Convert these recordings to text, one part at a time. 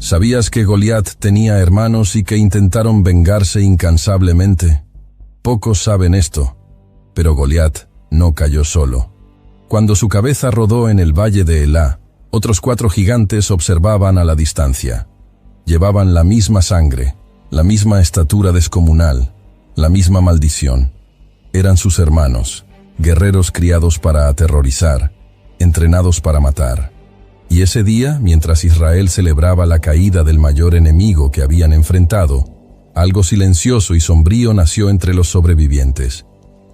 ¿Sabías que Goliat tenía hermanos y que intentaron vengarse incansablemente? Pocos saben esto, pero Goliat no cayó solo. Cuando su cabeza rodó en el valle de Elá, otros 4 gigantes observaban a la distancia. Llevaban la misma sangre, la misma estatura descomunal, la misma maldición. Eran sus hermanos, guerreros criados para aterrorizar, entrenados para matar. Y ese día, mientras Israel celebraba la caída del mayor enemigo que habían enfrentado, algo silencioso y sombrío nació entre los sobrevivientes: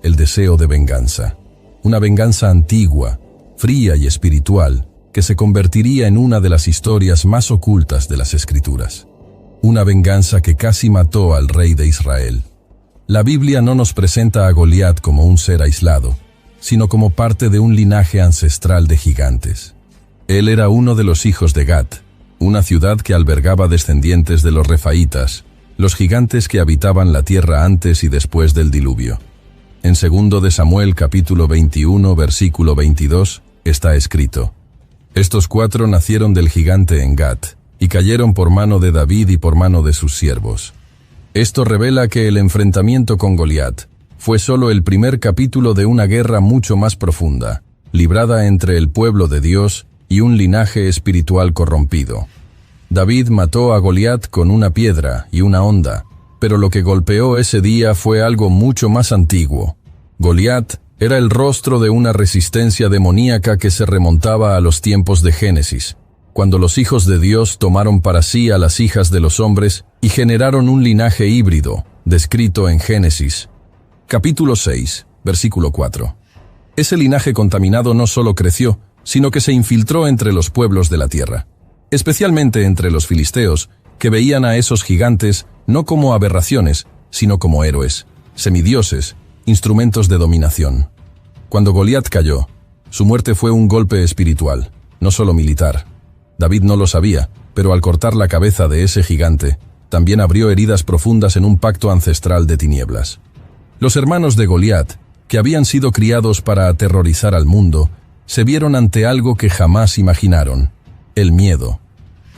el deseo de venganza. Una venganza antigua, fría y espiritual, que se convertiría en una de las historias más ocultas de las Escrituras. Una venganza que casi mató al rey de Israel. La Biblia no nos presenta a Goliat como un ser aislado, sino como parte de un linaje ancestral de gigantes. Él era uno de los hijos de Gat, una ciudad que albergaba descendientes de los refaítas, los gigantes que habitaban la tierra antes y después del diluvio. En 2 de Samuel capítulo 21 versículo 22 está escrito: Estos 4 nacieron del gigante en Gat, y cayeron por mano de David y por mano de sus siervos. Esto revela que el enfrentamiento con Goliat fue solo el primer capítulo de una guerra mucho más profunda, librada entre el pueblo de Dios y un linaje espiritual corrompido. David mató a Goliat con una piedra y una honda, pero lo que golpeó ese día fue algo mucho más antiguo. Goliat era el rostro de una resistencia demoníaca que se remontaba a los tiempos de Génesis, cuando los hijos de Dios tomaron para sí a las hijas de los hombres y generaron un linaje híbrido, descrito en Génesis, capítulo 6, versículo 4. Ese linaje contaminado no solo creció, sino que se infiltró entre los pueblos de la tierra, especialmente entre los filisteos, que veían a esos gigantes no como aberraciones, sino como héroes, semidioses, instrumentos de dominación. Cuando Goliat cayó, su muerte fue un golpe espiritual, no solo militar. David no lo sabía, pero al cortar la cabeza de ese gigante, también abrió heridas profundas en un pacto ancestral de tinieblas. Los hermanos de Goliat, que habían sido criados para aterrorizar al mundo, se vieron ante algo que jamás imaginaron: el miedo.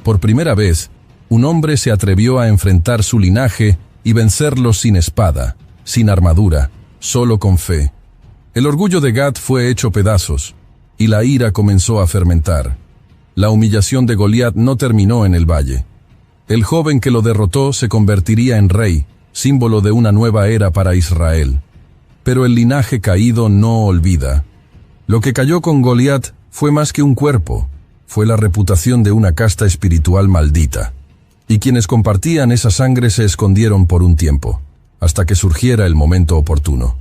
Por primera vez, un hombre se atrevió a enfrentar su linaje y vencerlo sin espada, sin armadura, solo con fe. El orgullo de Gat fue hecho pedazos, y la ira comenzó a fermentar. La humillación de Goliat no terminó en el valle. El joven que lo derrotó se convertiría en rey, símbolo de una nueva era para Israel. Pero el linaje caído no olvida. Lo que cayó con Goliat fue más que un cuerpo, fue la reputación de una casta espiritual maldita. Y quienes compartían esa sangre se escondieron por un tiempo, hasta que surgiera el momento oportuno.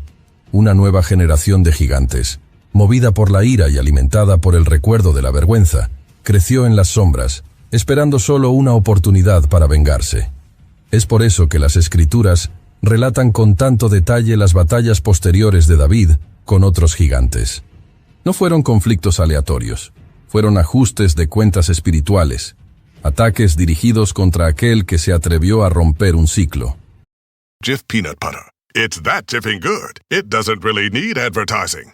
Una nueva generación de gigantes, movida por la ira y alimentada por el recuerdo de la vergüenza, creció en las sombras, esperando solo una oportunidad para vengarse. Es por eso que las Escrituras relatan con tanto detalle las batallas posteriores de David con otros gigantes. No fueron conflictos aleatorios, fueron ajustes de cuentas espirituales, ataques dirigidos contra aquel que se atrevió a romper un ciclo. Jif peanut butter. It's that jiffing good, it doesn't really need advertising.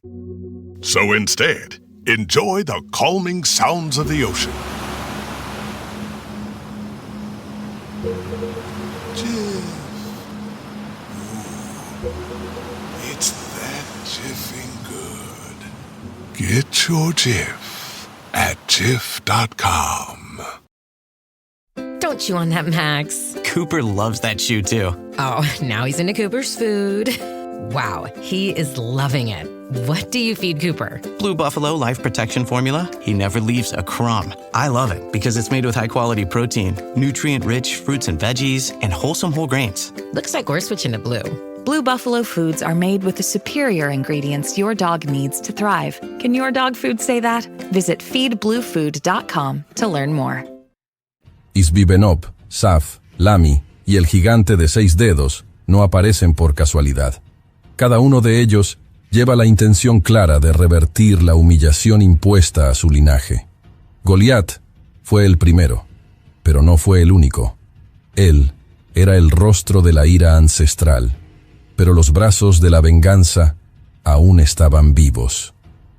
So instead, enjoy the calming sounds of the ocean. Jif. Ooh, it's that jiffing good. Get your Jif at Jif.com. Don't chew on that, Max. Cooper loves that chew, too. Oh, now he's into Cooper's food. Wow, he is loving it. What do you feed Cooper? Blue Buffalo Life Protection Formula. He never leaves a crumb. I love it because it's made with high-quality protein, nutrient-rich fruits and veggies, and wholesome whole grains. Looks like we're switching to Blue. Blue Buffalo foods are made with the superior ingredients your dog needs to thrive. Can your dog food say that? Visit feedbluefood.com to learn more. Isbi-Benob, Saf, Lami y el gigante de 6 dedos no aparecen por casualidad. Cada uno de ellos lleva la intención clara de revertir la humillación impuesta a su linaje. Goliat fue el primero, pero no fue el único. Él era el rostro de la ira ancestral, pero los brazos de la venganza aún estaban vivos,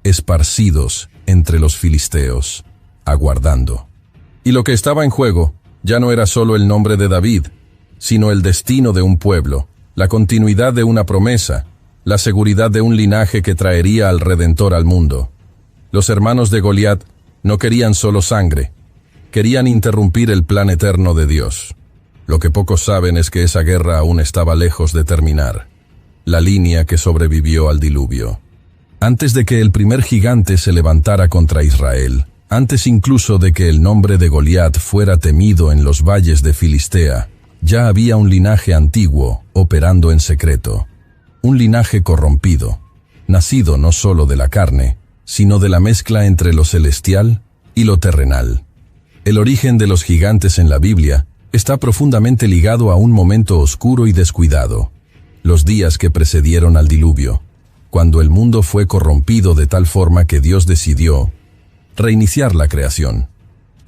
esparcidos entre los filisteos, aguardando. Y lo que estaba en juego ya no era solo el nombre de David, sino el destino de un pueblo, la continuidad de una promesa, la seguridad de un linaje que traería al Redentor al mundo. Los hermanos de Goliat no querían solo sangre, querían interrumpir el plan eterno de Dios. Lo que pocos saben es que esa guerra aún estaba lejos de terminar, la línea que sobrevivió al diluvio. Antes de que el primer gigante se levantara contra Israel, antes incluso de que el nombre de Goliat fuera temido en los valles de Filistea, ya había un linaje antiguo operando en secreto, un linaje corrompido, nacido no solo de la carne, sino de la mezcla entre lo celestial y lo terrenal. El origen de los gigantes en la Biblia está profundamente ligado a un momento oscuro y descuidado, los días que precedieron al diluvio, cuando el mundo fue corrompido de tal forma que Dios decidió reiniciar la creación.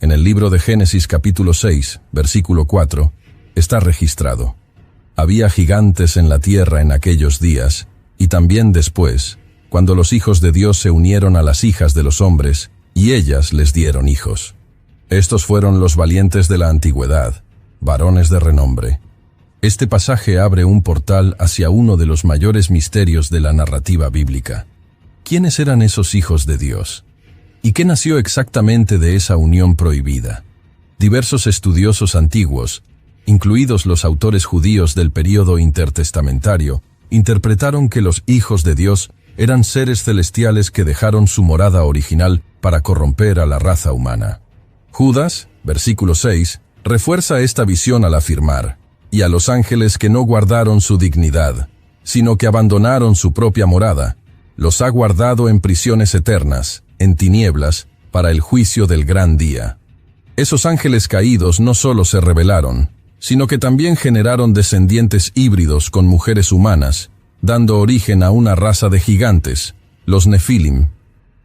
En el libro de Génesis capítulo 6, versículo 4, está registrado: había gigantes en la tierra en aquellos días, y también después, cuando los hijos de Dios se unieron a las hijas de los hombres, y ellas les dieron hijos. Estos fueron los valientes de la antigüedad, varones de renombre. Este pasaje abre un portal hacia uno de los mayores misterios de la narrativa bíblica. ¿Quiénes eran esos hijos de Dios? ¿Y qué nació exactamente de esa unión prohibida? Diversos estudiosos antiguos, incluidos los autores judíos del período intertestamentario, interpretaron que los hijos de Dios eran seres celestiales que dejaron su morada original para corromper a la raza humana. Judas, versículo 6, refuerza esta visión al afirmar: y a los ángeles que no guardaron su dignidad, sino que abandonaron su propia morada, los ha guardado en prisiones eternas, en tinieblas, para el juicio del gran día. Esos ángeles caídos no solo se rebelaron, sino que también generaron descendientes híbridos con mujeres humanas, dando origen a una raza de gigantes, los Nefilim.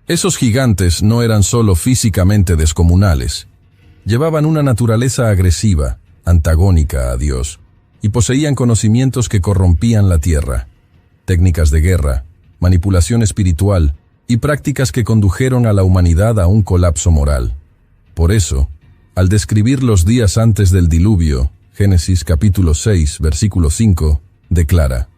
Esos gigantes no eran solo físicamente descomunales, llevaban una naturaleza agresiva, antagónica a Dios, y poseían conocimientos que corrompían la tierra, técnicas de guerra, manipulación espiritual y prácticas que condujeron a la humanidad a un colapso moral. Por eso, al describir los días antes del diluvio, Génesis capítulo 6, versículo 5, declara: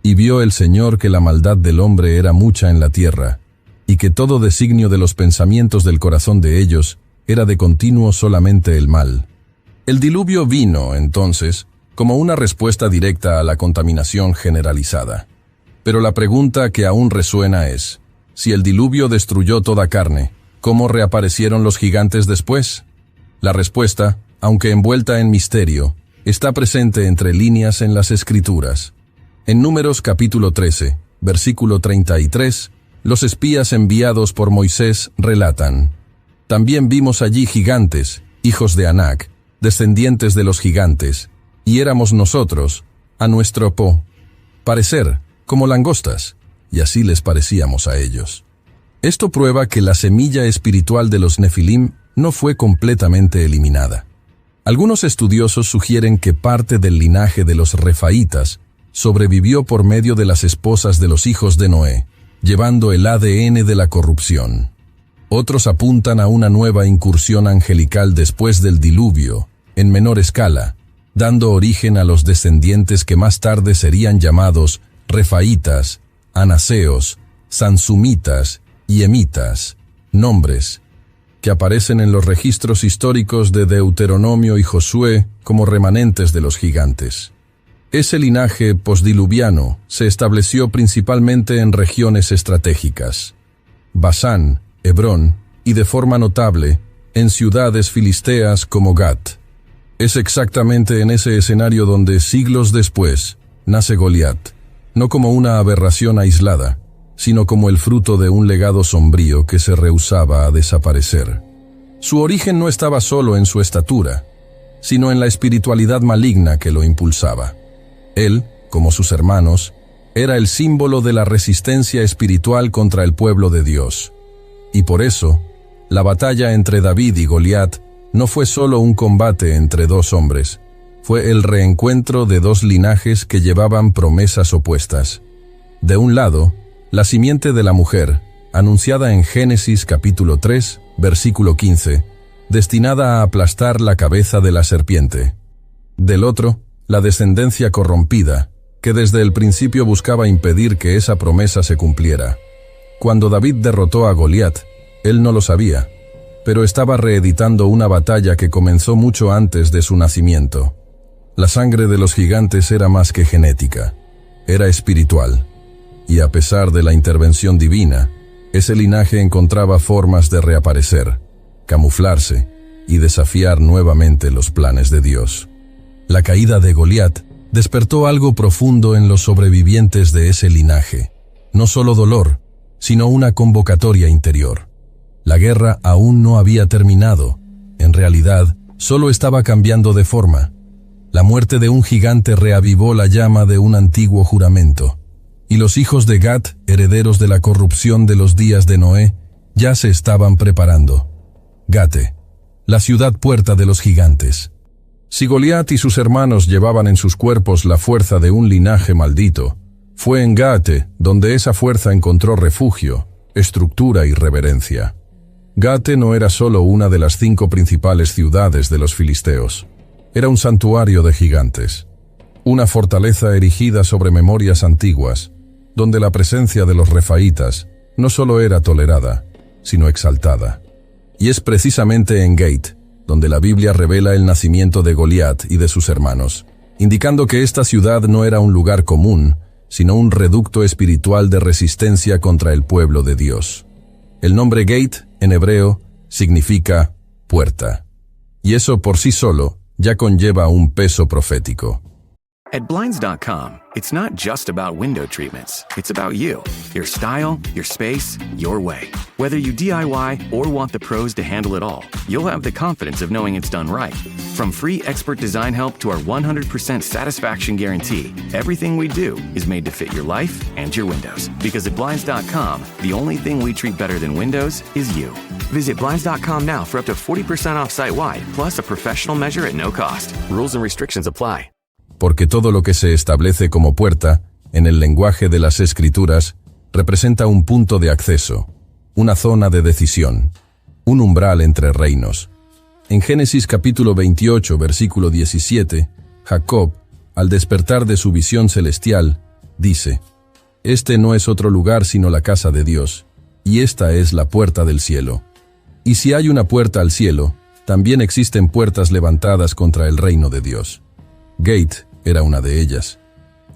y vio el Señor que la maldad del hombre era mucha en la tierra, y que todo designio de los pensamientos del corazón de ellos era de continuo solamente el mal. El diluvio vino, entonces, como una respuesta directa a la contaminación generalizada. Pero la pregunta que aún resuena es: si el diluvio destruyó toda carne, ¿cómo reaparecieron los gigantes después? La respuesta, aunque envuelta en misterio, está presente entre líneas en las Escrituras. En Números capítulo 13, versículo 33, los espías enviados por Moisés relatan: también vimos allí gigantes, hijos de Anac, descendientes de los gigantes, y éramos nosotros, a nuestro parecer, como langostas, y así les parecíamos a ellos. Esto prueba que la semilla espiritual de los Nefilim no fue completamente eliminada. Algunos estudiosos sugieren que parte del linaje de los refaítas sobrevivió por medio de las esposas de los hijos de Noé, llevando el ADN de la corrupción. Otros apuntan a una nueva incursión angelical después del diluvio, en menor escala, dando origen a los descendientes que más tarde serían llamados refaítas, anaseos, sansumitas y emitas, nombres que aparecen en los registros históricos de Deuteronomio y Josué como remanentes de los gigantes. Ese linaje postdiluviano se estableció principalmente en regiones estratégicas: Basán, Hebrón y, de forma notable, en ciudades filisteas como Gat. Es exactamente en ese escenario donde, siglos después, nace Goliat, no como una aberración aislada, sino como el fruto de un legado sombrío que se rehusaba a desaparecer. Su origen no estaba solo en su estatura, sino en la espiritualidad maligna que lo impulsaba. Él, como sus hermanos, era el símbolo de la resistencia espiritual contra el pueblo de Dios. Y por eso, la batalla entre David y Goliat no fue solo un combate entre dos hombres, fue el reencuentro de dos linajes que llevaban promesas opuestas. De un lado, la simiente de la mujer, anunciada en Génesis capítulo 3, versículo 15, destinada a aplastar la cabeza de la serpiente. Del otro, la descendencia corrompida, que desde el principio buscaba impedir que esa promesa se cumpliera. Cuando David derrotó a Goliat, él no lo sabía, pero estaba reeditando una batalla que comenzó mucho antes de su nacimiento. La sangre de los gigantes era más que genética, era espiritual, y a pesar de la intervención divina, ese linaje encontraba formas de reaparecer, camuflarse y desafiar nuevamente los planes de Dios. La caída de Goliat despertó algo profundo en los sobrevivientes de ese linaje, no solo dolor, sino una convocatoria interior. La guerra aún no había terminado, en realidad, solo estaba cambiando de forma. La muerte de un gigante reavivó la llama de un antiguo juramento, y los hijos de Gat, herederos de la corrupción de los días de Noé, ya se estaban preparando. Gate, la ciudad puerta de los gigantes. Si Goliat y sus hermanos llevaban en sus cuerpos la fuerza de un linaje maldito, fue en Gate donde esa fuerza encontró refugio, estructura y reverencia. Gate no era solo una de las 5 principales ciudades de los filisteos. Era un santuario de gigantes, una fortaleza erigida sobre memorias antiguas, donde la presencia de los refaítas no solo era tolerada, sino exaltada. Y es precisamente en Gate donde la Biblia revela el nacimiento de Goliat y de sus hermanos, indicando que esta ciudad no era un lugar común, sino un reducto espiritual de resistencia contra el pueblo de Dios. El nombre Gate, en hebreo, significa puerta, y eso por sí solo ya conlleva un peso profético. At Blinds.com, it's not just about window treatments. It's about you, your style, your space, your way. Whether you DIY or want the pros to handle it all, you'll have the confidence of knowing it's done right. From free expert design help to our 100% satisfaction guarantee, everything we do is made to fit your life and your windows. Because at Blinds.com, the only thing we treat better than windows is you. Visit Blinds.com now for up to 40% off site-wide, plus a professional measure at no cost. Rules and restrictions apply. Porque todo lo que se establece como puerta, en el lenguaje de las Escrituras, representa un punto de acceso, una zona de decisión, un umbral entre reinos. En Génesis capítulo 28, versículo 17, Jacob, al despertar de su visión celestial, dice: «Este no es otro lugar sino la casa de Dios, y esta es la puerta del cielo». Y si hay una puerta al cielo, también existen puertas levantadas contra el reino de Dios. Gate era una de ellas.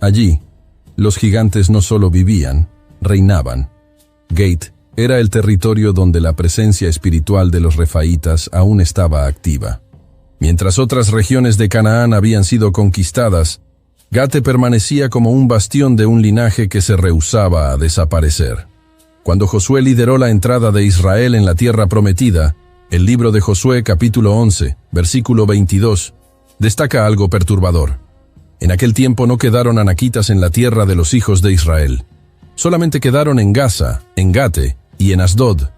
Allí, los gigantes no solo vivían, reinaban. Gate era el territorio donde la presencia espiritual de los refaítas aún estaba activa. Mientras otras regiones de Canaán habían sido conquistadas, Gate permanecía como un bastión de un linaje que se rehusaba a desaparecer. Cuando Josué lideró la entrada de Israel en la tierra prometida, el libro de Josué capítulo 11, versículo 22, destaca algo perturbador. En aquel tiempo no quedaron anaquitas en la tierra de los hijos de Israel. Solamente quedaron en Gaza, en Gate y en Asdod.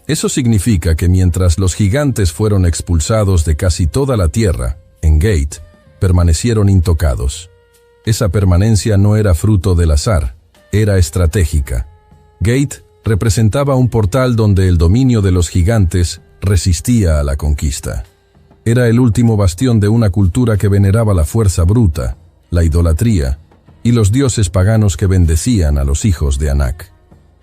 Eso significa que mientras los gigantes fueron expulsados de casi toda la tierra, en Gate, permanecieron intocados. Esa permanencia no era fruto del azar, era estratégica. Gate representaba un portal donde el dominio de los gigantes resistía a la conquista. Era el último bastión de una cultura que veneraba la fuerza bruta, la idolatría y los dioses paganos que bendecían a los hijos de Anac.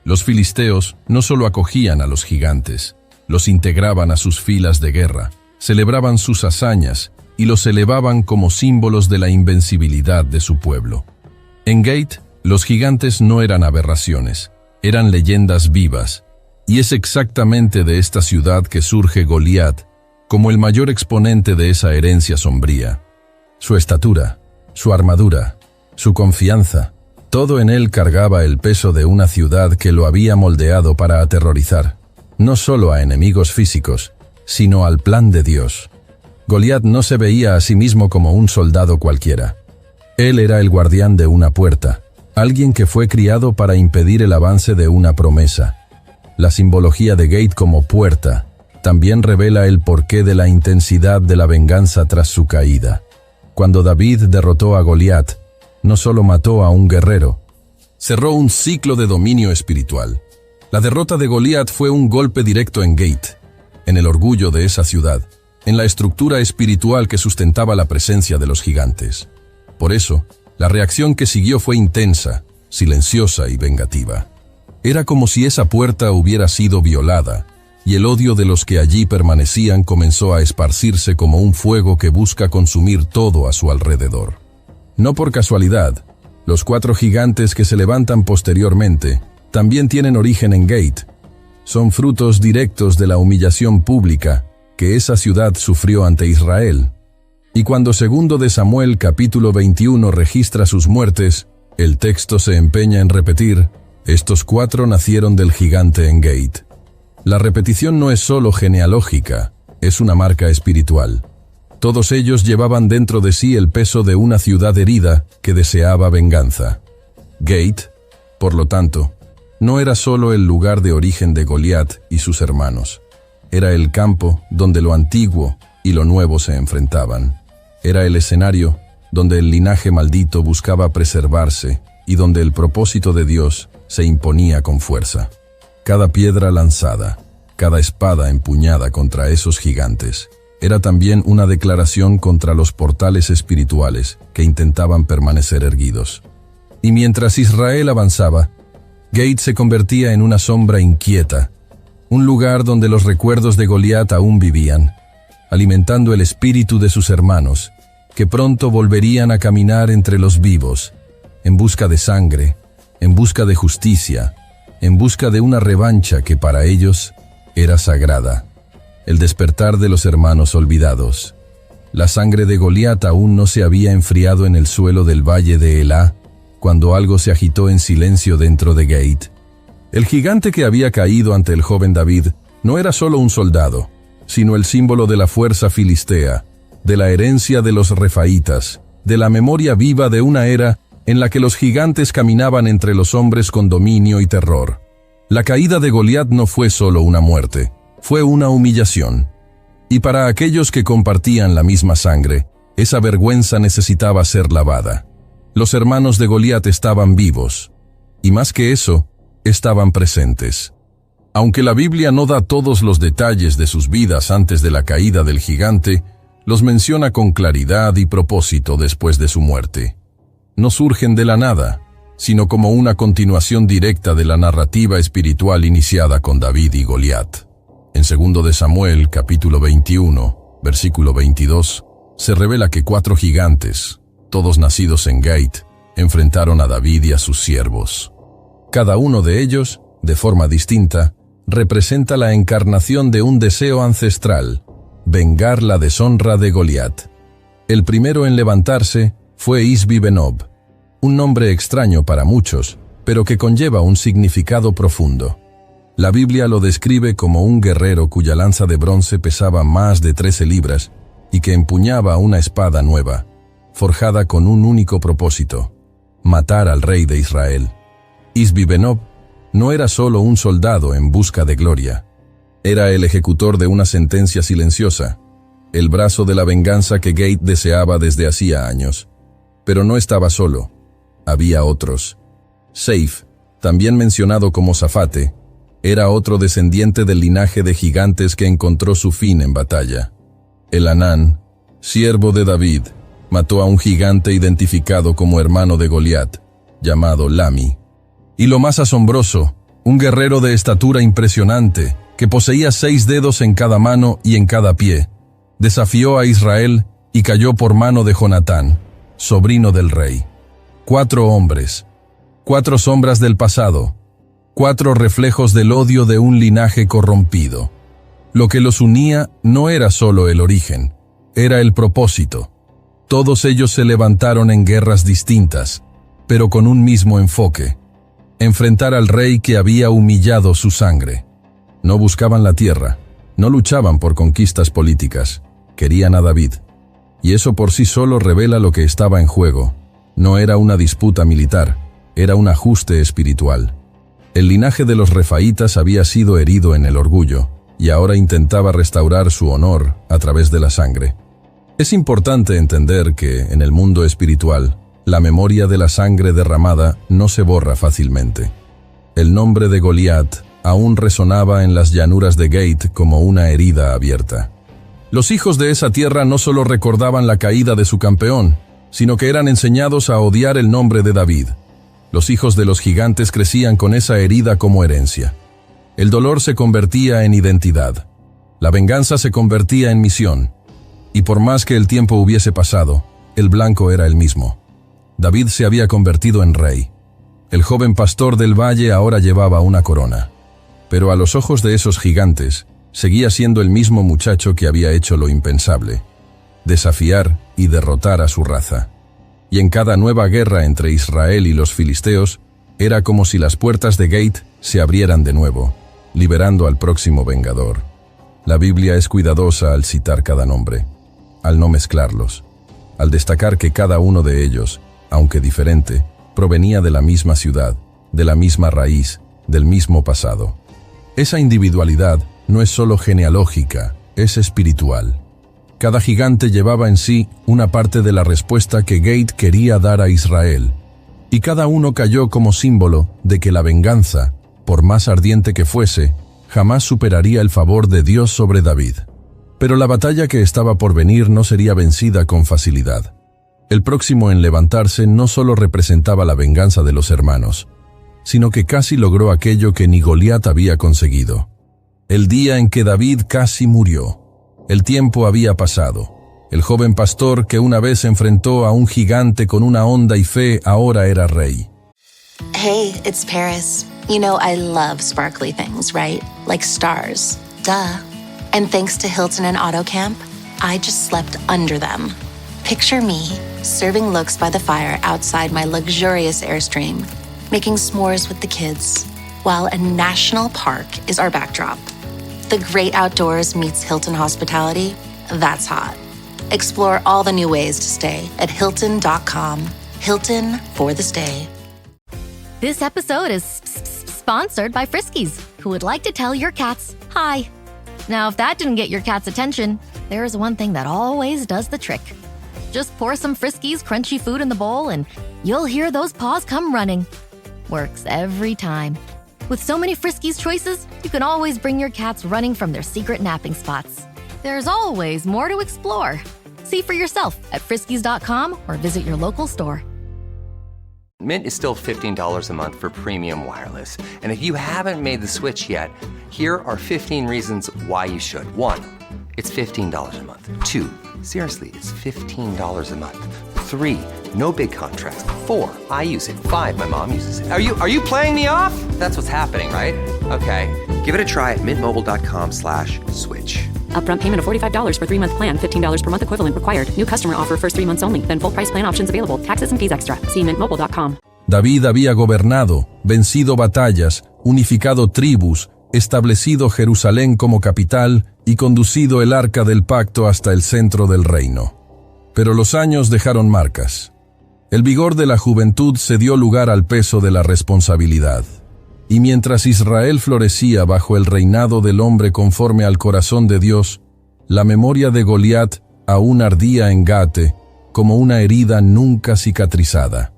Los filisteos no solo acogían a los gigantes, los integraban a sus filas de guerra, celebraban sus hazañas y los elevaban como símbolos de la invencibilidad de su pueblo. En Gate, los gigantes no eran aberraciones, eran leyendas vivas, y es exactamente de esta ciudad que surge Goliat, como el mayor exponente de esa herencia sombría. Su estatura, su armadura, su confianza, todo en él cargaba el peso de una ciudad que lo había moldeado para aterrorizar, no solo a enemigos físicos, sino al plan de Dios. Goliat no se veía a sí mismo como un soldado cualquiera. Él era el guardián de una puerta, alguien que fue criado para impedir el avance de una promesa. La simbología de Gate como puerta también revela el porqué de la intensidad de la venganza tras su caída. Cuando David derrotó a Goliat, no solo mató a un guerrero, cerró un ciclo de dominio espiritual. La derrota de Goliat fue un golpe directo en Gate. en el orgullo de esa ciudad, en la estructura espiritual que sustentaba la presencia de los gigantes. Por eso, la reacción que siguió fue intensa, silenciosa y vengativa. Era como si esa puerta hubiera sido violada, y el odio de los que allí permanecían comenzó a esparcirse como un fuego que busca consumir todo a su alrededor. No por casualidad, los 4 gigantes que se levantan posteriormente también tienen origen en Gate. Son frutos directos de la humillación pública que esa ciudad sufrió ante Israel. Y cuando 2 de Samuel capítulo 21 registra sus muertes, el texto se empeña en repetir: estos 4 nacieron del gigante en Gate. La repetición no es solo genealógica, es una marca espiritual. Todos ellos llevaban dentro de sí el peso de una ciudad herida que deseaba venganza. Gate, por lo tanto, no era solo el lugar de origen de Goliat y sus hermanos. Era el campo donde lo antiguo y lo nuevo se enfrentaban. Era el escenario donde el linaje maldito buscaba preservarse y donde el propósito de Dios se imponía con fuerza. Cada piedra lanzada, cada espada empuñada contra esos gigantes, era también una declaración contra los portales espirituales que intentaban permanecer erguidos. Y mientras Israel avanzaba, Gate se convertía en una sombra inquieta, un lugar donde los recuerdos de Goliat aún vivían, alimentando el espíritu de sus hermanos, que pronto volverían a caminar entre los vivos, en busca de sangre, en busca de justicia, en busca de una revancha que para ellos era sagrada. El despertar de los hermanos olvidados. La sangre de Goliat aún no se había enfriado en el suelo del valle de Elá, cuando algo se agitó en silencio dentro de Gate. El gigante que había caído ante el joven David no era solo un soldado, sino el símbolo de la fuerza filistea, de la herencia de los refaítas, de la memoria viva de una era en la que los gigantes caminaban entre los hombres con dominio y terror. La caída de Goliat no fue solo una muerte, fue una humillación. Y para aquellos que compartían la misma sangre, esa vergüenza necesitaba ser lavada. Los hermanos de Goliat estaban vivos, y más que eso, estaban presentes. Aunque la Biblia no da todos los detalles de sus vidas antes de la caída del gigante, los menciona con claridad y propósito después de su muerte. No surgen de la nada, sino como una continuación directa de la narrativa espiritual iniciada con David y Goliat. En 2 de Samuel, capítulo 21, versículo 22, se revela que 4 gigantes, todos nacidos en Gate, enfrentaron a David y a sus siervos. Cada uno de ellos, de forma distinta, representa la encarnación de un deseo ancestral: vengar la deshonra de Goliat. El primero en levantarse fue Isbi-Benob, un nombre extraño para muchos, pero que conlleva un significado profundo. La Biblia lo describe como un guerrero cuya lanza de bronce pesaba más de 13 libras y que empuñaba una espada nueva, forjada con un único propósito: matar al rey de Israel. Isbi-Benob no era solo un soldado en busca de gloria, era el ejecutor de una sentencia silenciosa, el brazo de la venganza que Gate deseaba desde hacía años. Pero no estaba solo, había otros. Seif, también mencionado como Zafate, era otro descendiente del linaje de gigantes que encontró su fin en batalla. Elhanán, siervo de David, mató a un gigante identificado como hermano de Goliat, llamado Lami. Y lo más asombroso, un guerrero de estatura impresionante, que poseía 6 dedos en cada mano y en cada pie, desafió a Israel y cayó por mano de Jonatán, sobrino del rey. 4 hombres, 4 sombras del pasado, 4 reflejos del odio de un linaje corrompido. Lo que los unía no era solo el origen, era el propósito. Todos ellos se levantaron en guerras distintas, pero con un mismo enfoque: enfrentar al rey que había humillado su sangre. No buscaban la tierra, no luchaban por conquistas políticas, querían a David. Y eso por sí solo revela lo que estaba en juego. No era una disputa militar, era un ajuste espiritual. El linaje de los refaítas había sido herido en el orgullo, y ahora intentaba restaurar su honor a través de la sangre. Es importante entender que, en el mundo espiritual, la memoria de la sangre derramada no se borra fácilmente. El nombre de Goliat aún resonaba en las llanuras de Gate como una herida abierta. Los hijos de esa tierra no solo recordaban la caída de su campeón, sino que eran enseñados a odiar el nombre de David. Los hijos de los gigantes crecían con esa herida como herencia. El dolor se convertía en identidad. La venganza se convertía en misión. Y por más que el tiempo hubiese pasado, el blanco era el mismo. David se había convertido en rey. El joven pastor del valle ahora llevaba una corona. Pero a los ojos de esos gigantes, seguía siendo el mismo muchacho que había hecho lo impensable: desafiar y derrotar a su raza. Y en cada nueva guerra entre Israel y los filisteos, era como si las puertas de Gate se abrieran de nuevo, liberando al próximo vengador. La Biblia es cuidadosa al citar cada nombre, al no mezclarlos, al destacar que cada uno de ellos, aunque diferente, provenía de la misma ciudad, de la misma raíz, del mismo pasado. Esa individualidad no es solo genealógica, es espiritual. Cada gigante llevaba en sí una parte de la respuesta que Gate quería dar a Israel, y cada uno cayó como símbolo de que la venganza, por más ardiente que fuese, jamás superaría el favor de Dios sobre David. Pero la batalla que estaba por venir no sería vencida con facilidad. El próximo en levantarse no solo representaba la venganza de los hermanos, sino que casi logró aquello que ni Goliat había conseguido. El día en que David casi murió. El tiempo había pasado. El joven pastor que una vez enfrentó a un gigante con una honda y fe ahora era rey. Hey, it's Paris. You know I love sparkly things, right? Like stars. Duh. And thanks to Hilton and AutoCamp, I just slept under them. Picture me, serving looks by the fire outside my luxurious Airstream, making s'mores with the kids, while a national park is our backdrop. The great outdoors meets Hilton hospitality. That's hot. Explore all the new ways to stay at Hilton.com. Hilton for the stay. This episode is sponsored by Friskies, who would like to tell your cats hi. Now, if that didn't get your cat's attention, there is one thing that always does the trick. Just pour some Friskies crunchy food in the bowl and you'll hear those paws come running. Works every time. With so many Friskies choices, you can always bring your cats running from their secret napping spots. There's always more to explore. See for yourself at Friskies.com or visit your local store. Mint is still $15 a month for premium wireless. And if you haven't made the switch yet, here are 15 reasons why you should. 1, it's $15 a month. 2, seriously, it's $15 a month. 3, no big contracts. 4, I use it. 5, my mom uses it. Are you playing me off? That's what's happening, right? Okay, give it a try at mintmobile.com/switch. Upfront payment of $45 for 3-month plan, $15 per month equivalent required. New customer offer first 3 months only, then full price plan options available. Taxes and fees extra. See mintmobile.com. David había gobernado, vencido batallas, unificado tribus, establecido Jerusalén como capital y conducido el arca del pacto hasta el centro del reino. Pero los años dejaron marcas. El vigor de la juventud se dio lugar al peso de la responsabilidad. Y mientras Israel florecía bajo el reinado del hombre conforme al corazón de Dios, la memoria de Goliat aún ardía en Gate como una herida nunca cicatrizada.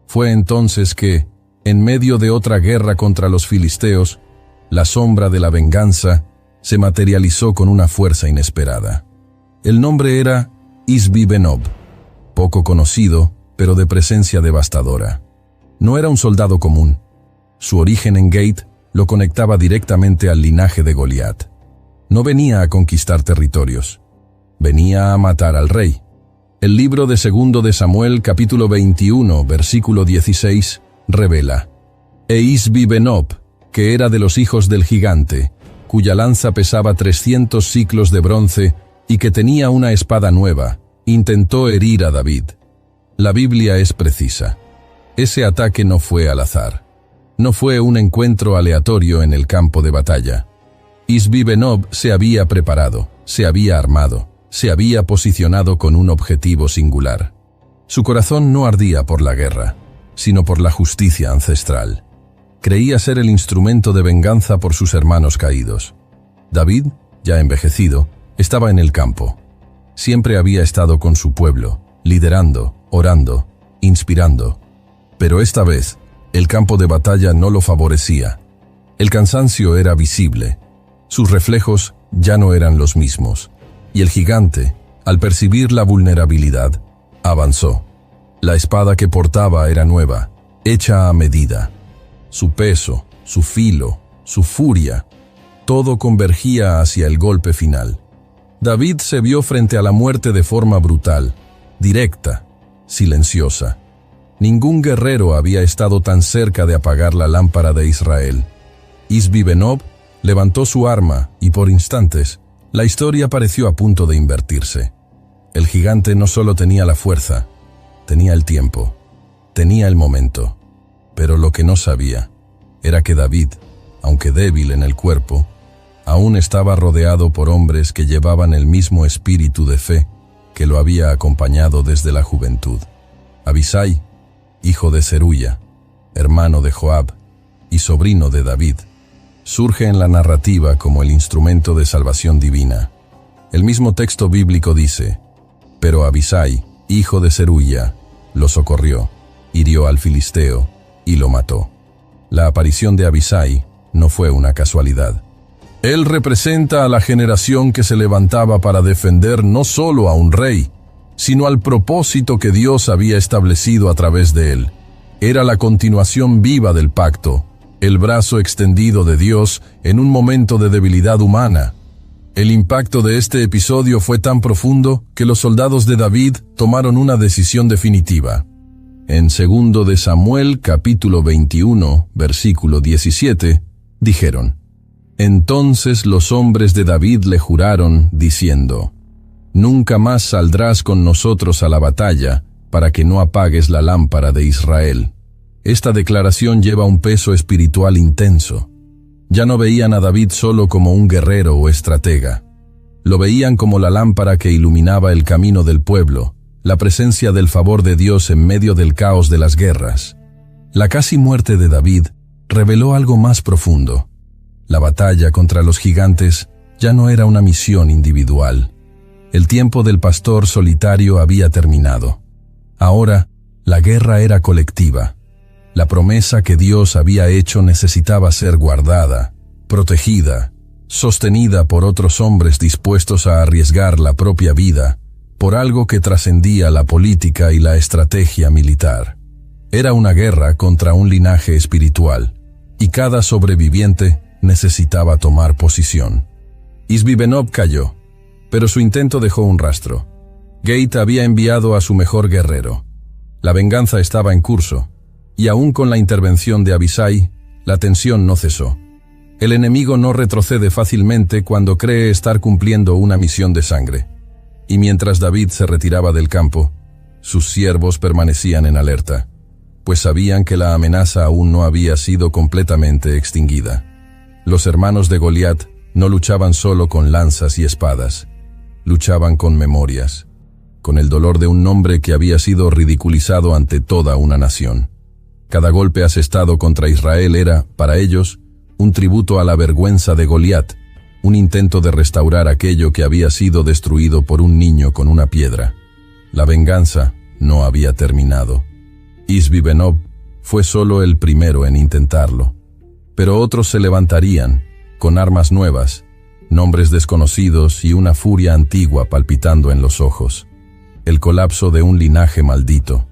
Fue entonces que, en medio de otra guerra contra los filisteos, la sombra de la venganza se materializó con una fuerza inesperada. El nombre era Isbi-Benob, poco conocido, pero de presencia devastadora. No era un soldado común. Su origen en Gate lo conectaba directamente al linaje de Goliat. No venía a conquistar territorios, venía a matar al rey. El libro de 2 de Samuel, capítulo 21, versículo 16, revela: E Isbi-Benob, que era de los hijos del gigante, cuya lanza pesaba 300 siclos de bronce y que tenía una espada nueva, intentó herir a David. La Biblia es precisa. Ese ataque no fue al azar. No fue un encuentro aleatorio en el campo de batalla. Isbi-Benob se había preparado, se había armado, se había posicionado con un objetivo singular. Su corazón no ardía por la guerra, sino por la justicia ancestral. Creía ser el instrumento de venganza por sus hermanos caídos. David, ya envejecido, estaba en el campo. Siempre había estado con su pueblo, liderando, orando, inspirando. Pero esta vez, el campo de batalla no lo favorecía. El cansancio era visible. Sus reflejos ya no eran los mismos. Y el gigante, al percibir la vulnerabilidad, avanzó. La espada que portaba era nueva, hecha a medida. Su peso, su filo, su furia, todo convergía hacia el golpe final. David se vio frente a la muerte de forma brutal, directa, silenciosa. Ningún guerrero había estado tan cerca de apagar la lámpara de Israel. Isbi-Benob levantó su arma y por instantes, la historia pareció a punto de invertirse. El gigante no solo tenía la fuerza, tenía el tiempo, tenía el momento. Pero lo que no sabía era que David, aunque débil en el cuerpo, aún estaba rodeado por hombres que llevaban el mismo espíritu de fe que lo había acompañado desde la juventud. Abisai, hijo de Zeruya, hermano de Joab y sobrino de David, surge en la narrativa como el instrumento de salvación divina. El mismo texto bíblico dice: pero Abisai, hijo de Zeruya, lo socorrió, hirió al filisteo y lo mató. La aparición de Abisai no fue una casualidad. Él representa a la generación que se levantaba para defender no solo a un rey, sino al propósito que Dios había establecido a través de él. Era la continuación viva del pacto, el brazo extendido de Dios en un momento de debilidad humana. El impacto de este episodio fue tan profundo que los soldados de David tomaron una decisión definitiva. En 2 de Samuel, capítulo 21, versículo 17, dijeron: entonces los hombres de David le juraron, diciendo: nunca más saldrás con nosotros a la batalla, para que no apagues la lámpara de Israel. Esta declaración lleva un peso espiritual intenso. Ya no veían a David solo como un guerrero o estratega. Lo veían como la lámpara que iluminaba el camino del pueblo, la presencia del favor de Dios en medio del caos de las guerras. La casi muerte de David reveló algo más profundo. La batalla contra los gigantes ya no era una misión individual. El tiempo del pastor solitario había terminado. Ahora, la guerra era colectiva. La promesa que Dios había hecho necesitaba ser guardada, protegida, sostenida por otros hombres dispuestos a arriesgar la propia vida por algo que trascendía la política y la estrategia militar. Era una guerra contra un linaje espiritual, y cada sobreviviente necesitaba tomar posición. Isbi-Benob cayó, pero su intento dejó un rastro. Gate había enviado a su mejor guerrero. La venganza estaba en curso, y aún con la intervención de Abisai, la tensión no cesó. El enemigo no retrocede fácilmente cuando cree estar cumpliendo una misión de sangre. Y mientras David se retiraba del campo, sus siervos permanecían en alerta, pues sabían que la amenaza aún no había sido completamente extinguida. Los hermanos de Goliat no luchaban solo con lanzas y espadas, luchaban con memorias, con el dolor de un hombre que había sido ridiculizado ante toda una nación. Cada golpe asestado contra Israel era, para ellos, un tributo a la vergüenza de Goliat, un intento de restaurar aquello que había sido destruido por un niño con una piedra. La venganza no había terminado. Isbi-Benob fue solo el primero en intentarlo, pero otros se levantarían, con armas nuevas, nombres desconocidos y una furia antigua palpitando en los ojos. El colapso de un linaje maldito.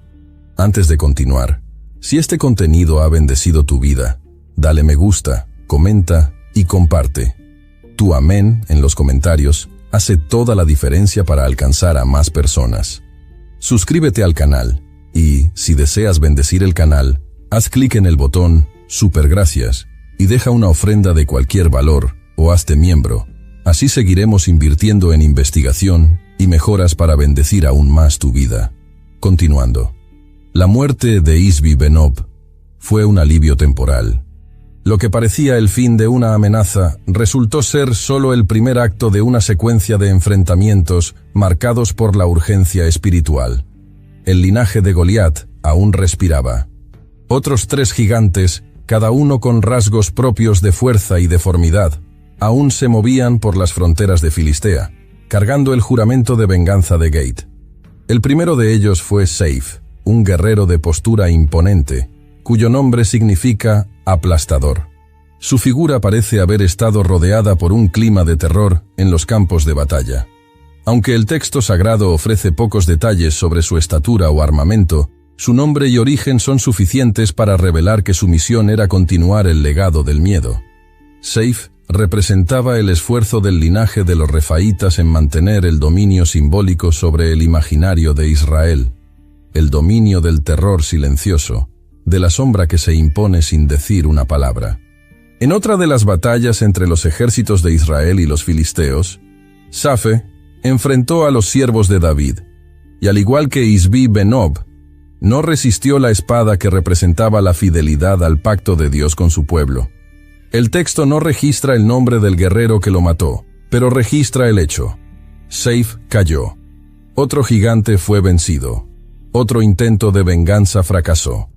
Antes de continuar, si este contenido ha bendecido tu vida, dale me gusta, comenta y comparte. Tu amén en los comentarios hace toda la diferencia para alcanzar a más personas. Suscríbete al canal y, si deseas bendecir el canal, haz clic en el botón Super Gracias y deja una ofrenda de cualquier valor o hazte miembro. Así seguiremos invirtiendo en investigación y mejoras para bendecir aún más tu vida. Continuando. La muerte de Isbi-Benob fue un alivio temporal. Lo que parecía el fin de una amenaza resultó ser solo el primer acto de una secuencia de enfrentamientos marcados por la urgencia espiritual. El linaje de Goliat aún respiraba. Otros 3 gigantes, cada uno con rasgos propios de fuerza y deformidad, aún se movían por las fronteras de Filistea, cargando el juramento de venganza de Gate. El primero de ellos fue Seif, un guerrero de postura imponente, cuyo nombre significa aplastador. Su figura parece haber estado rodeada por un clima de terror en los campos de batalla. Aunque el texto sagrado ofrece pocos detalles sobre su estatura o armamento, su nombre y origen son suficientes para revelar que su misión era continuar el legado del miedo. Seif representaba el esfuerzo del linaje de los refaítas en mantener el dominio simbólico sobre el imaginario de Israel, el dominio del terror silencioso, de la sombra que se impone sin decir una palabra. En otra de las batallas entre los ejércitos de Israel y los filisteos, Safe enfrentó a los siervos de David, y al igual que Isbi Benob, no resistió la espada que representaba la fidelidad al pacto de Dios con su pueblo. El texto no registra el nombre del guerrero que lo mató, pero registra el hecho. Seif cayó. Otro gigante fue vencido. Otro intento de venganza fracasó.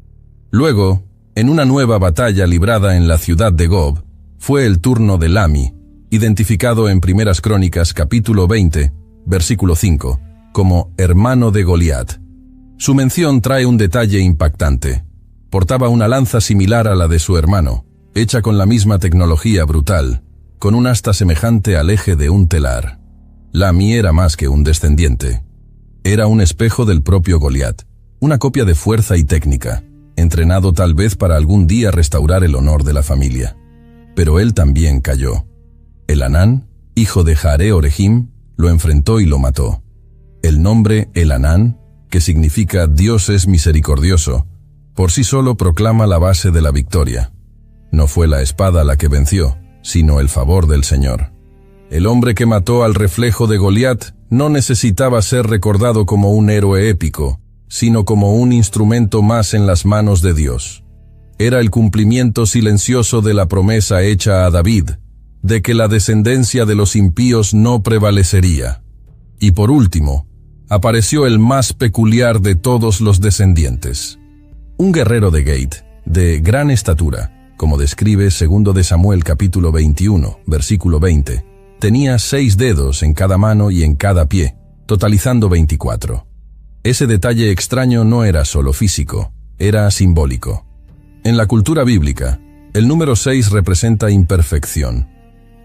Luego, en una nueva batalla librada en la ciudad de Gob, fue el turno de Lami, identificado en Primeras Crónicas capítulo 20, versículo 5, como hermano de Goliat. Su mención trae un detalle impactante. Portaba una lanza similar a la de su hermano, hecha con la misma tecnología brutal, con un asta semejante al eje de un telar. Lami era más que un descendiente. Era un espejo del propio Goliat, una copia de fuerza y técnica, entrenado tal vez para algún día restaurar el honor de la familia. Pero él también cayó. Elanán, hijo de Jaare Orehim, lo enfrentó y lo mató. El nombre Elanán, que significa Dios es misericordioso, por sí solo proclama la base de la victoria. No fue la espada la que venció, sino el favor del Señor. El hombre que mató al reflejo de Goliat no necesitaba ser recordado como un héroe épico, sino como un instrumento más en las manos de Dios. Era el cumplimiento silencioso de la promesa hecha a David, de que la descendencia de los impíos no prevalecería. Y por último, apareció el más peculiar de todos los descendientes. Un guerrero de Gate, de gran estatura, como describe 2 de Samuel capítulo 21, versículo 20, tenía 6 dedos en cada mano y en cada pie, totalizando 24. Ese detalle extraño no era solo físico, era simbólico. En la cultura bíblica, el número 6 representa imperfección,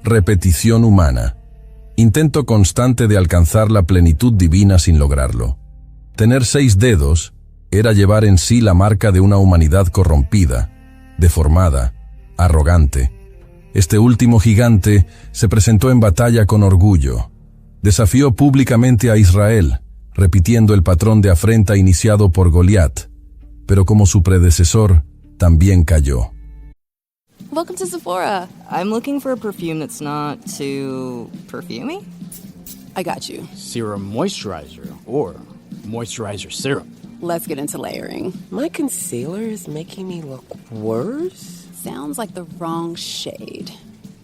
repetición humana, intento constante de alcanzar la plenitud divina sin lograrlo. Tener 6 dedos era llevar en sí la marca de una humanidad corrompida, deformada, arrogante. Este último gigante se presentó en batalla con orgullo. Desafió públicamente a Israel, repitiendo el patrón de afrenta iniciado por Goliat, pero como su predecesor, también cayó. Welcome to Sephora. I'm looking for a perfume that's not too perfumey. I got you. Serum moisturizer or moisturizer serum. Let's get into layering. My concealer is making me look worse. Sounds like the wrong shade.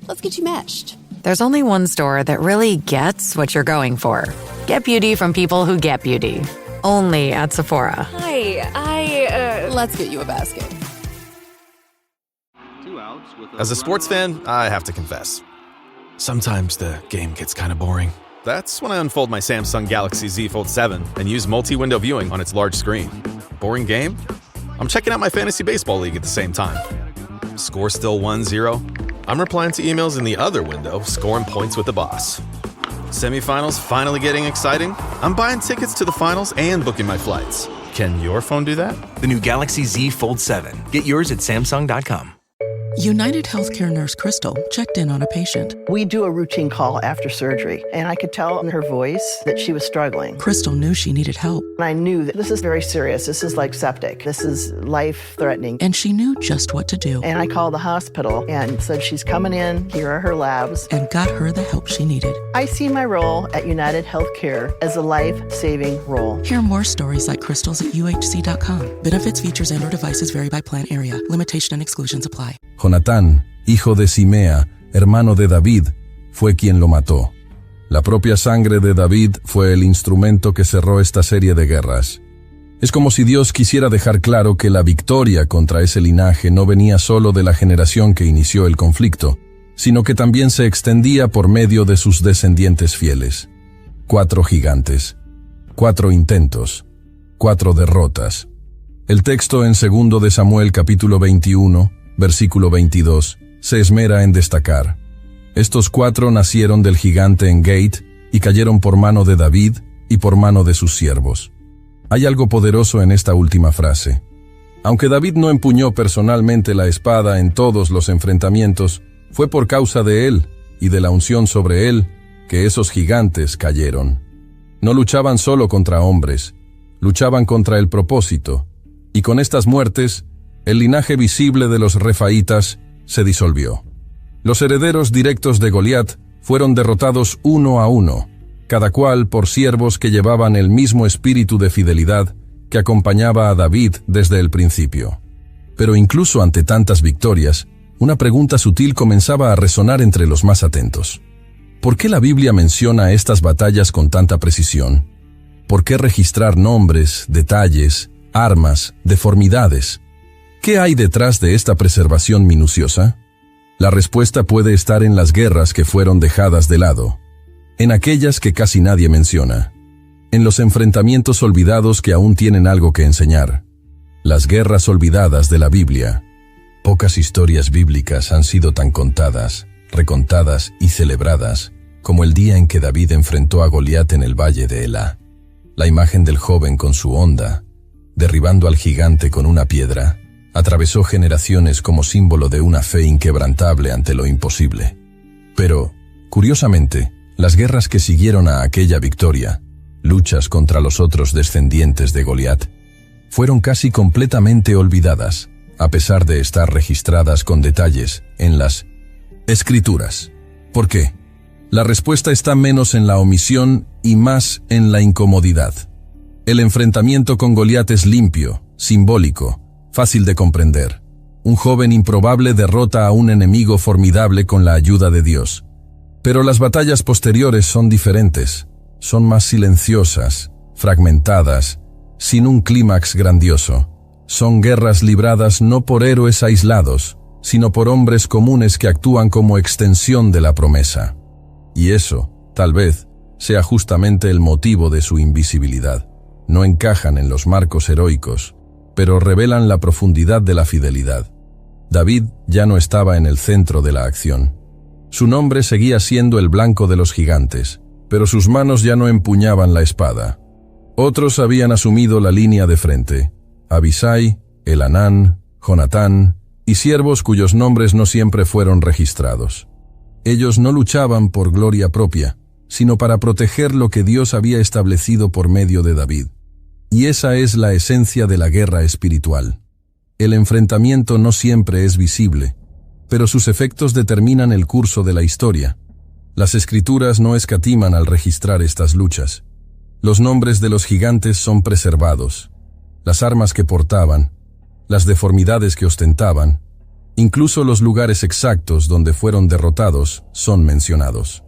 Let's get you matched. There's only one store that really gets what you're going for. Get beauty from people who get beauty. Only at Sephora. Hi, Let's get you a basket. As a sports fan, I have to confess. Sometimes the game gets kind of boring. That's when I unfold my Samsung Galaxy Z Fold 7 and use multi-window viewing on its large screen. Boring game? I'm checking out my fantasy baseball league at the same time. Score still 1-0? I'm replying to emails in the other window, scoring points with the boss. Semifinals finally getting exciting? I'm buying tickets to the finals and booking my flights. Can your phone do that? The new Galaxy Z Fold 7. Get yours at Samsung.com. United Healthcare nurse Crystal checked in on a patient. We do a routine call after surgery, and I could tell in her voice that she was struggling. Crystal knew she needed help. And I knew that this is very serious. This is like septic. This is life-threatening. And she knew just what to do. And I called the hospital and said, she's coming in, here are her labs. And got her the help she needed. I see my role at United Healthcare as a life-saving role. Hear more stories like Crystal's at UHC.com. Benefits, features, and/or devices vary by plan area. Limitation and exclusions apply. Jonatán, hijo de Simea, hermano de David, fue quien lo mató. La propia sangre de David fue el instrumento que cerró esta serie de guerras. Es como si Dios quisiera dejar claro que la victoria contra ese linaje no venía solo de la generación que inició el conflicto, sino que también se extendía por medio de sus descendientes fieles. 4 gigantes, 4 intentos, 4 derrotas. El texto en 2 de Samuel capítulo 21, versículo 22, se esmera en destacar. Estos 4 nacieron del gigante en Gate y cayeron por mano de David y por mano de sus siervos. Hay algo poderoso en esta última frase. Aunque David no empuñó personalmente la espada en todos los enfrentamientos, fue por causa de él y de la unción sobre él que esos gigantes cayeron. No luchaban solo contra hombres, luchaban contra el propósito, y con estas muertes, el linaje visible de los refaítas se disolvió. Los herederos directos de Goliat fueron derrotados uno a uno, cada cual por siervos que llevaban el mismo espíritu de fidelidad que acompañaba a David desde el principio. Pero incluso ante tantas victorias, una pregunta sutil comenzaba a resonar entre los más atentos. ¿Por qué la Biblia menciona estas batallas con tanta precisión? ¿Por qué registrar nombres, detalles, armas, deformidades? ¿Qué hay detrás de esta preservación minuciosa? La respuesta puede estar en las guerras que fueron dejadas de lado, en aquellas que casi nadie menciona, en los enfrentamientos olvidados que aún tienen algo que enseñar. Las guerras olvidadas de la Biblia. Pocas historias bíblicas han sido tan contadas, recontadas y celebradas como el día en que David enfrentó a Goliat en el valle de Elá. La imagen del joven con su honda, derribando al gigante con una piedra, atravesó generaciones como símbolo de una fe inquebrantable ante lo imposible. Pero, curiosamente, las guerras que siguieron a aquella victoria, luchas contra los otros descendientes de Goliat, fueron casi completamente olvidadas, a pesar de estar registradas con detalles en las Escrituras. ¿Por qué? La respuesta está menos en la omisión y más en la incomodidad. El enfrentamiento con Goliat es limpio, simbólico, fácil de comprender. Un joven improbable derrota a un enemigo formidable con la ayuda de Dios. Pero las batallas posteriores son diferentes, son más silenciosas, fragmentadas, sin un clímax grandioso. Son guerras libradas no por héroes aislados, sino por hombres comunes que actúan como extensión de la promesa. Y eso, tal vez, sea justamente el motivo de su invisibilidad. No encajan en los marcos heroicos, pero revelan la profundidad de la fidelidad. David ya no estaba en el centro de la acción. Su nombre seguía siendo el blanco de los gigantes, pero sus manos ya no empuñaban la espada. Otros habían asumido la línea de frente: Abisai, Elhanán, Jonatán, y siervos cuyos nombres no siempre fueron registrados. Ellos no luchaban por gloria propia, sino para proteger lo que Dios había establecido por medio de David. Y esa es la esencia de la guerra espiritual. El enfrentamiento no siempre es visible, pero sus efectos determinan el curso de la historia. Las Escrituras no escatiman al registrar estas luchas. Los nombres de los gigantes son preservados, las armas que portaban, las deformidades que ostentaban, incluso los lugares exactos donde fueron derrotados son mencionados.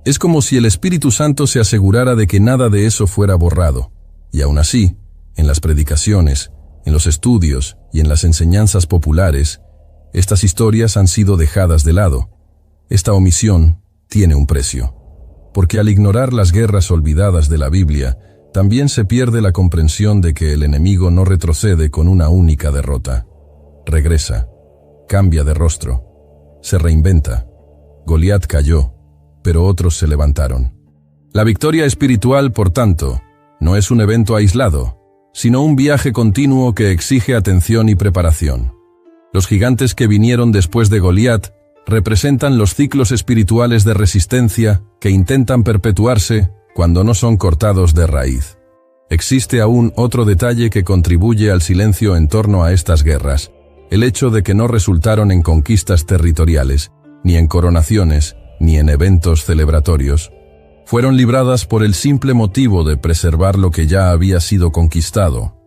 Es como si el Espíritu Santo se asegurara de que nada de eso fuera borrado. Y aún así, en las predicaciones, en los estudios y en las enseñanzas populares, estas historias han sido dejadas de lado. Esta omisión tiene un precio, porque al ignorar las guerras olvidadas de la Biblia, también se pierde la comprensión de que el enemigo no retrocede con una única derrota. Regresa, cambia de rostro, se reinventa. Goliat cayó, pero otros se levantaron. La victoria espiritual, por tanto, no es un evento aislado, sino un viaje continuo que exige atención y preparación. Los gigantes que vinieron después de Goliat representan los ciclos espirituales de resistencia que intentan perpetuarse cuando no son cortados de raíz. Existe aún otro detalle que contribuye al silencio en torno a estas guerras: el hecho de que no resultaron en conquistas territoriales, ni en coronaciones, ni en eventos celebratorios. Fueron libradas por el simple motivo de preservar lo que ya había sido conquistado.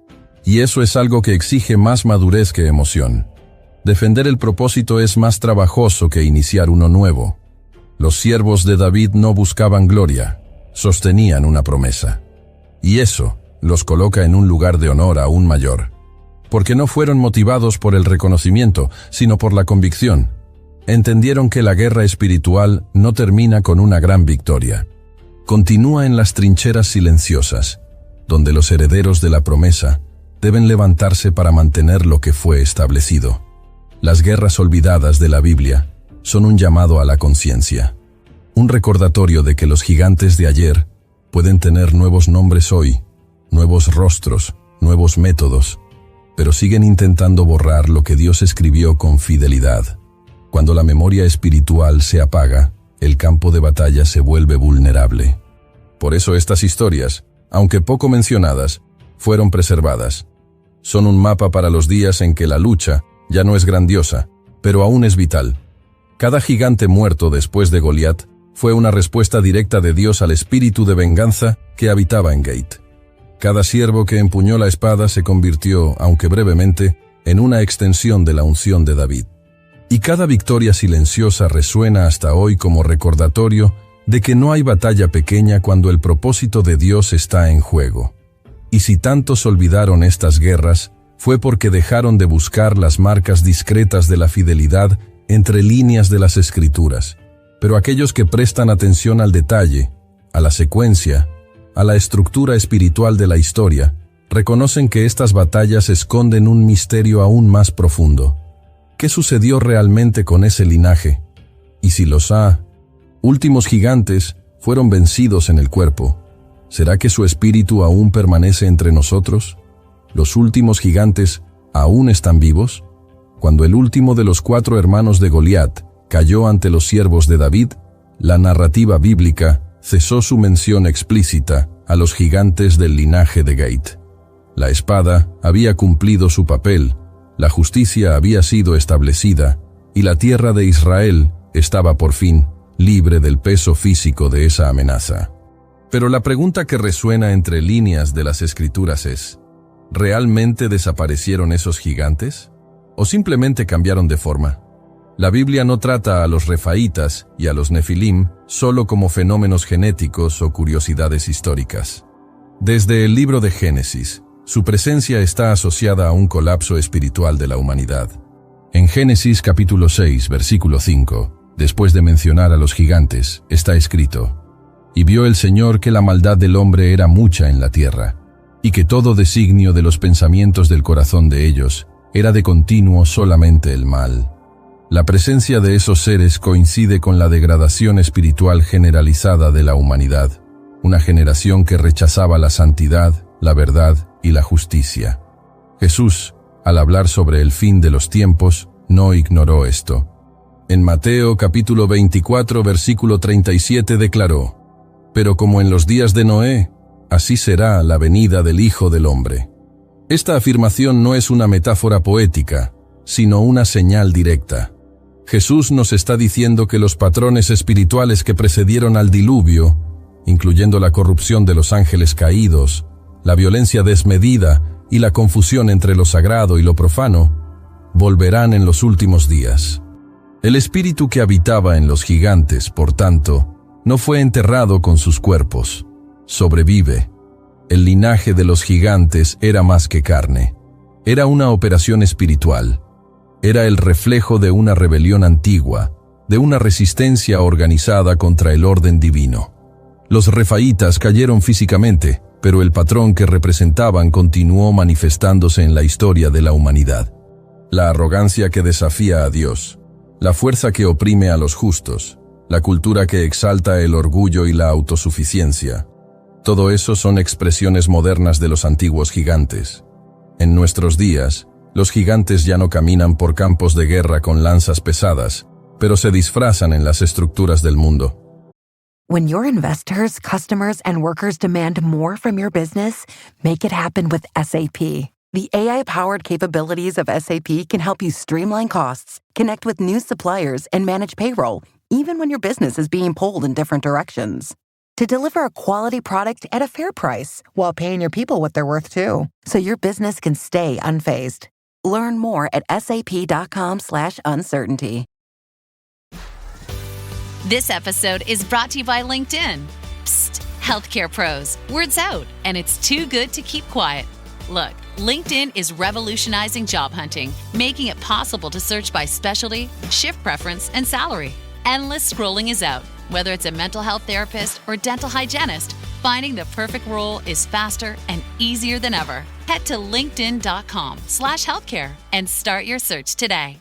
Y eso es algo que exige más madurez que emoción. Defender el propósito es más trabajoso que iniciar uno nuevo. Los siervos de David no buscaban gloria, sostenían una promesa. Y eso los coloca en un lugar de honor aún mayor. Porque no fueron motivados por el reconocimiento, sino por la convicción. Entendieron que la guerra espiritual no termina con una gran victoria. Continúa en las trincheras silenciosas, donde los herederos de la promesa deben levantarse para mantener lo que fue establecido. Las guerras olvidadas de la Biblia son un llamado a la conciencia, un recordatorio de que los gigantes de ayer pueden tener nuevos nombres hoy, nuevos rostros, nuevos métodos, pero siguen intentando borrar lo que Dios escribió con fidelidad. Cuando la memoria espiritual se apaga, el campo de batalla se vuelve vulnerable. Por eso estas historias, aunque poco mencionadas, fueron preservadas. Son un mapa para los días en que la lucha ya no es grandiosa, pero aún es vital. Cada gigante muerto después de Goliat fue una respuesta directa de Dios al espíritu de venganza que habitaba en Gate. Cada siervo que empuñó la espada se convirtió, aunque brevemente, en una extensión de la unción de David. Y cada victoria silenciosa resuena hasta hoy como recordatorio de que no hay batalla pequeña cuando el propósito de Dios está en juego. Y si tantos olvidaron estas guerras, fue porque dejaron de buscar las marcas discretas de la fidelidad entre líneas de las Escrituras. Pero aquellos que prestan atención al detalle, a la secuencia, a la estructura espiritual de la historia, reconocen que estas batallas esconden un misterio aún más profundo. ¿Qué sucedió realmente con ese linaje? Y si los últimos gigantes fueron vencidos en el cuerpo, ¿será que su espíritu aún permanece entre nosotros? ¿Los últimos gigantes aún están vivos? Cuando el último de los 4 hermanos de Goliat cayó ante los siervos de David, la narrativa bíblica cesó su mención explícita a los gigantes del linaje de Gate. La espada había cumplido su papel, la justicia había sido establecida y la tierra de Israel estaba por fin libre del peso físico de esa amenaza. Pero la pregunta que resuena entre líneas de las Escrituras es: ¿realmente desaparecieron esos gigantes? ¿O simplemente cambiaron de forma? La Biblia no trata a los refaítas y a los nefilim solo como fenómenos genéticos o curiosidades históricas. Desde el libro de Génesis, su presencia está asociada a un colapso espiritual de la humanidad. En Génesis capítulo 6, versículo 5, después de mencionar a los gigantes, está escrito: «Y vio el Señor que la maldad del hombre era mucha en la tierra, y que todo designio de los pensamientos del corazón de ellos era de continuo solamente el mal». La presencia de esos seres coincide con la degradación espiritual generalizada de la humanidad, una generación que rechazaba la santidad, la verdad y la justicia. Jesús, al hablar sobre el fin de los tiempos, no ignoró esto. En Mateo capítulo 24, versículo 37 declaró: «Pero como en los días de Noé, así será la venida del Hijo del Hombre». Esta afirmación no es una metáfora poética, sino una señal directa. Jesús nos está diciendo que los patrones espirituales que precedieron al diluvio, incluyendo la corrupción de los ángeles caídos, la violencia desmedida y la confusión entre lo sagrado y lo profano, volverán en los últimos días. El espíritu que habitaba en los gigantes, por tanto, no fue enterrado con sus cuerpos, sobrevive. El linaje de los gigantes era más que carne. Era una operación espiritual. Era el reflejo de una rebelión antigua, de una resistencia organizada contra el orden divino. Los refaítas cayeron físicamente, pero el patrón que representaban continuó manifestándose en la historia de la humanidad. La arrogancia que desafía a Dios, la fuerza que oprime a los justos, la cultura que exalta el orgullo y la autosuficiencia. Todo eso son expresiones modernas de los antiguos gigantes. En nuestros días, los gigantes ya no caminan por campos de guerra con lanzas pesadas, pero se disfrazan en las estructuras del mundo. When your investors, customers, and workers demand more from your business, make it happen with SAP. The AI-powered capabilities of SAP can help you streamline costs, connect with new suppliers, and manage payroll, even when your business is being pulled in different directions. To deliver a quality product at a fair price while paying your people what they're worth too, so your business can stay unfazed. Learn more at sap.com/uncertainty. This episode is brought to you by LinkedIn. Psst, healthcare pros, word's out, and it's too good to keep quiet. Look, LinkedIn is revolutionizing job hunting, making it possible to search by specialty, shift preference, and salary. Endless scrolling is out. Whether it's a mental health therapist or dental hygienist, finding the perfect role is faster and easier than ever. Head to linkedin.com/healthcare and start your search today.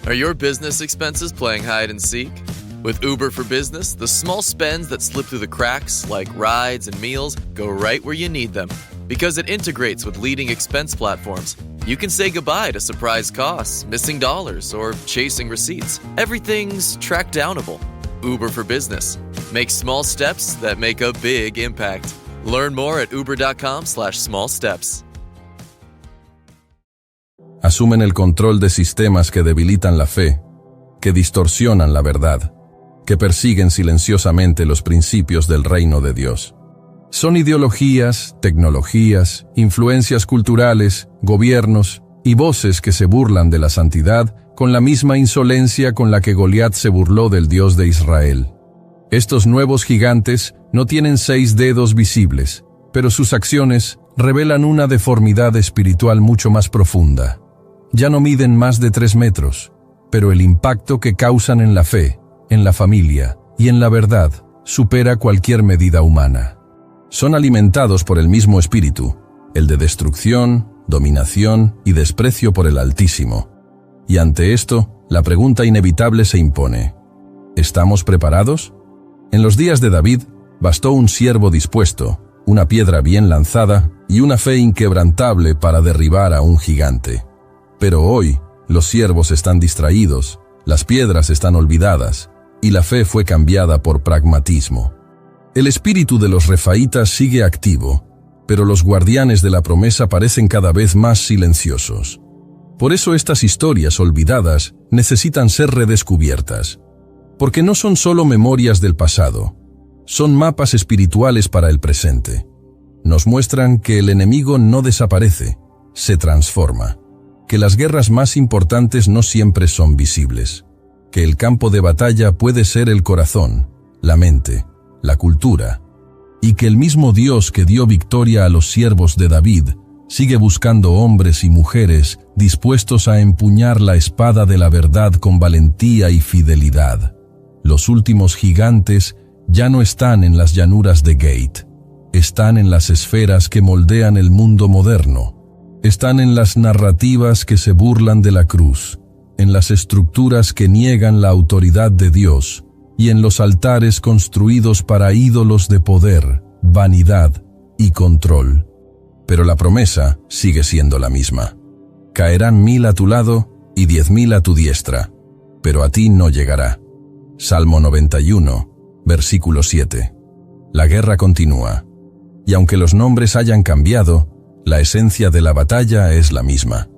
Are your business expenses playing hide and seek? With Uber for Business, the small spends that slip through the cracks, like rides and meals, go right where you need them. Because it integrates with leading expense platforms, you can say goodbye to surprise costs, missing dollars, or chasing receipts. Everything's track downable. Uber for Business. Make small steps that make a big impact. Learn more at uber.com/small steps. Asumen el control de sistemas que debilitan la fe, que distorsionan la verdad, que persiguen silenciosamente los principios del reino de Dios. Son ideologías, tecnologías, influencias culturales, gobiernos y voces que se burlan de la santidad con la misma insolencia con la que Goliat se burló del Dios de Israel. Estos nuevos gigantes no tienen 6 dedos visibles, pero sus acciones revelan una deformidad espiritual mucho más profunda. Ya no miden más de 3 metros, pero el impacto que causan en la fe, en la familia y en la verdad supera cualquier medida humana. Son alimentados por el mismo espíritu, el de destrucción, dominación y desprecio por el Altísimo. Y ante esto, la pregunta inevitable se impone: ¿estamos preparados? En los días de David, bastó un siervo dispuesto, una piedra bien lanzada y una fe inquebrantable para derribar a un gigante. Pero hoy, los siervos están distraídos, las piedras están olvidadas, y la fe fue cambiada por pragmatismo. El espíritu de los refaítas sigue activo, pero los guardianes de la promesa parecen cada vez más silenciosos. Por eso estas historias olvidadas necesitan ser redescubiertas, porque no son solo memorias del pasado, son mapas espirituales para el presente. Nos muestran que el enemigo no desaparece, se transforma, que las guerras más importantes no siempre son visibles, que el campo de batalla puede ser el corazón, la mente, la cultura, y que el mismo Dios que dio victoria a los siervos de David sigue buscando hombres y mujeres dispuestos a empuñar la espada de la verdad con valentía y fidelidad. Los últimos gigantes ya no están en las llanuras de Gate, están en las esferas que moldean el mundo moderno, están en las narrativas que se burlan de la cruz, en las estructuras que niegan la autoridad de Dios y en los altares construidos para ídolos de poder, vanidad y control. Pero la promesa sigue siendo la misma. Caerán 1000 a tu lado y 10.000 a tu diestra, pero a ti no llegará. Salmo 91, versículo 7. La guerra continúa, y aunque los nombres hayan cambiado, la esencia de la batalla es la misma.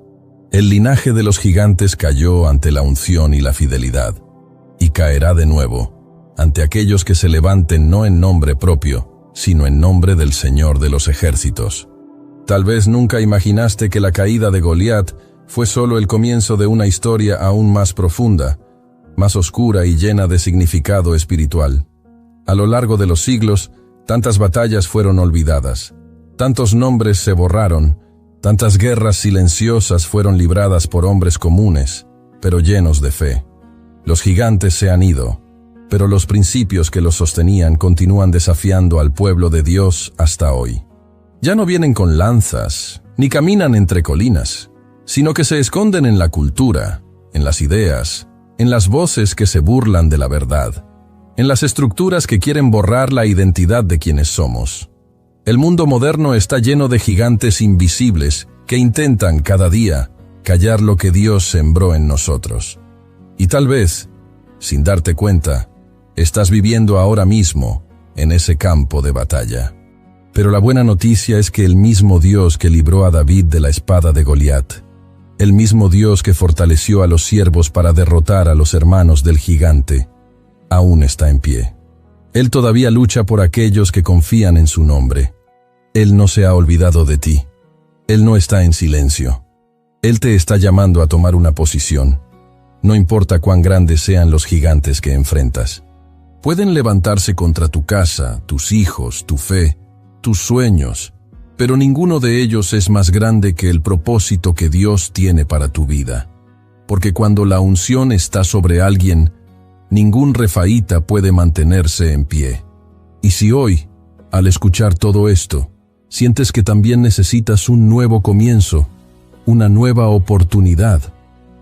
El linaje de los gigantes cayó ante la unción y la fidelidad, y caerá de nuevo ante aquellos que se levanten no en nombre propio, sino en nombre del Señor de los ejércitos. Tal vez nunca imaginaste que la caída de Goliat fue solo el comienzo de una historia aún más profunda, más oscura y llena de significado espiritual. A lo largo de los siglos, tantas batallas fueron olvidadas, tantos nombres se borraron, tantas guerras silenciosas fueron libradas por hombres comunes, pero llenos de fe. Los gigantes se han ido, pero los principios que los sostenían continúan desafiando al pueblo de Dios hasta hoy. Ya no vienen con lanzas, ni caminan entre colinas, sino que se esconden en la cultura, en las ideas, en las voces que se burlan de la verdad, en las estructuras que quieren borrar la identidad de quienes somos. El mundo moderno está lleno de gigantes invisibles que intentan cada día callar lo que Dios sembró en nosotros. Y tal vez, sin darte cuenta, estás viviendo ahora mismo en ese campo de batalla. Pero la buena noticia es que el mismo Dios que libró a David de la espada de Goliat, el mismo Dios que fortaleció a los siervos para derrotar a los hermanos del gigante, aún está en pie. Él todavía lucha por aquellos que confían en su nombre. Él no se ha olvidado de ti. Él no está en silencio. Él te está llamando a tomar una posición. No importa cuán grandes sean los gigantes que enfrentas. Pueden levantarse contra tu casa, tus hijos, tu fe, tus sueños, pero ninguno de ellos es más grande que el propósito que Dios tiene para tu vida. Porque cuando la unción está sobre alguien, ningún refaíta puede mantenerse en pie. Y si hoy, al escuchar todo esto, sientes que también necesitas un nuevo comienzo, una nueva oportunidad,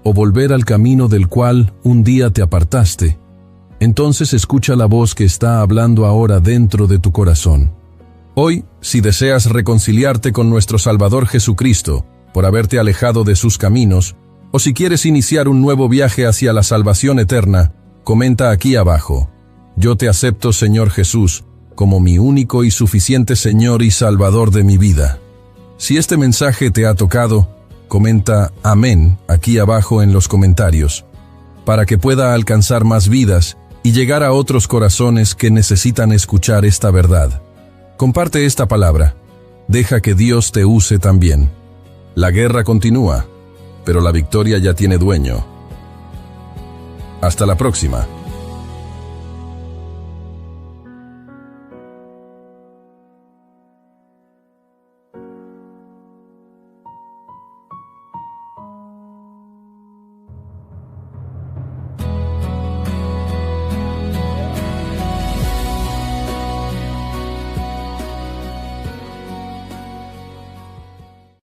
o volver al camino del cual un día te apartaste, entonces escucha la voz que está hablando ahora dentro de tu corazón. Hoy, si deseas reconciliarte con nuestro Salvador Jesucristo por haberte alejado de sus caminos, o si quieres iniciar un nuevo viaje hacia la salvación eterna, comenta aquí abajo: yo te acepto, Señor Jesús, como mi único y suficiente Señor y Salvador de mi vida. Si este mensaje te ha tocado, comenta amén aquí abajo en los comentarios, para que pueda alcanzar más vidas y llegar a otros corazones que necesitan escuchar esta verdad. Comparte esta palabra. Deja que Dios te use también. La guerra continúa, pero la victoria ya tiene dueño. Hasta la próxima.